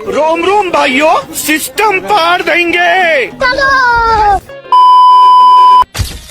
रोम रोम भाइयों, सिस्टम पार देंगे।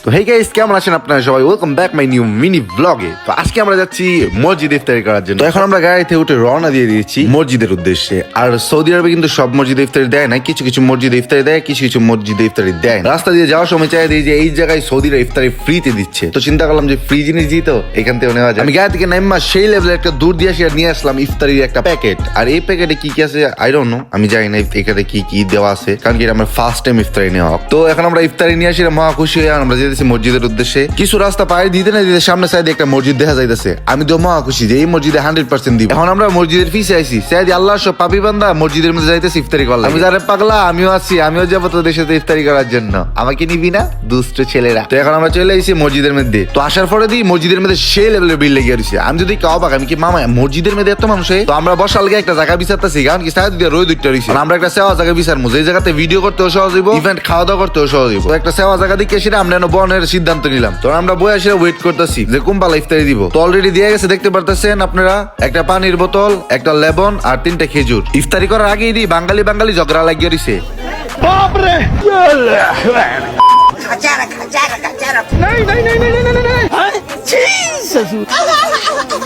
তো হেই গাইস, কেমন আছেন আপনারা সবাই? Welcome back my new mini ব্লগে। তো আজকে আমরা যাচ্ছি মসজিদ ইফতারি করার জন্য। তো এখন আমরা গাড়িতে উঠে রওনা দিয়ে দিয়েছি মসজিদের উদ্দেশ্যে। আর সৌদি আরবে কিন্তু সব মসজিদে ইফতারি দেয় না, কিছু কিছু মসজিদে ইফতারি দেয়, কিছু কিছু মসজিদে ইফতারি দেয় না। রাস্তা দিয়ে যাওয়ার সময় চাই দিই যে এই জায়গায় সৌদিরা ইফতারি ফ্রিতে দিচ্ছে। তো চিন্তা করলাম যে ফ্রি জিনিস দিই তো এখান থেকে নেওয়া যায়। আমি গাড়ি থেকে নাইমা সেই লেভেলের একটা দূর দিয়ে আসি আর নিয়ে আসলাম ইফতারির একটা প্যাকেট। আর এই প্যাকেটে কি কি আছে আই ডোন্ট নো, আমি জানি না এখানে কি কি দেওয়া আছে, কারণ কি আমার ফার্স্ট টাইম ইফতারি নেওয়া। তো এখন আমরা ইফতারি নিয়ে আসি, মহা খুশি হয়ে আমরা যেতেছি মসজিদের উদ্দেশ্যে। কিছু রাস্তা পাড়ি দিতে না দিতে সামনে সাইডে একটা মসজিদ দেখা যাইতেছে। আমি তো মহা খুশি যে এই মসজিদে 100% দিব। এখন আমরা মসজিদের পিছে আইছি, সাইদি আল্লাহ সব পাপি বান্দা মসজিদের মধ্যে যাইতেছে ইফতারি করলাম। আমি যারে পাগলা আমিও আছি, আমিও যাবো তোদের সাথে ইফতারি করার জন্য। আমাকে নিবি না দুষ্ট ছেলেরা? তো এখন আমরা চলে আইছি মসজিদের মধ্যে। তো আসার পরে দিই মসজিদের মধ্যে সেই লেভেলের বিল লেগে রয়েছে। আমি যদি কাও বাক আমি কি মামা মসজিদের মধ্যে এত মানুষ? তো আমরা বসার লাগে একটা জায়গা বিচারতেছি, কারণ কি সাইড দিয়ে রোদ উঠতে রয়েছে। আমরা একটা সেবা জায়গা বিচারবো, যে জায়গাতে ভিডিও করতেও সহজ হইব, ইভেন্ট খাওয়া দাওয়া করতেও সহজ হইব। তো একটা সেবা জায়গা দিকে সেটা আমরা বনের সিদ্ধান্ত নিলাম। তো আমরা বই আসে ওয়েট করতেছি যে কোনপালা ইফতারি দিব। তো অলরেডি দিয়ে গেছে, দেখতে পারতেছেন আপনারা, একটা পানির বোতল, একটা লেবন আর 3টা খেজুর। ইফতারি করার আগেই দিই বাঙালি বাঙালি ঝগড়া লাগিয়ে রয়েছে।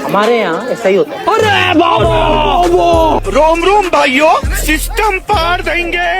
हमारे यहाँ ऐसा ही होता है। रोम रोम भाइयों, सिस्टम पार देंगे।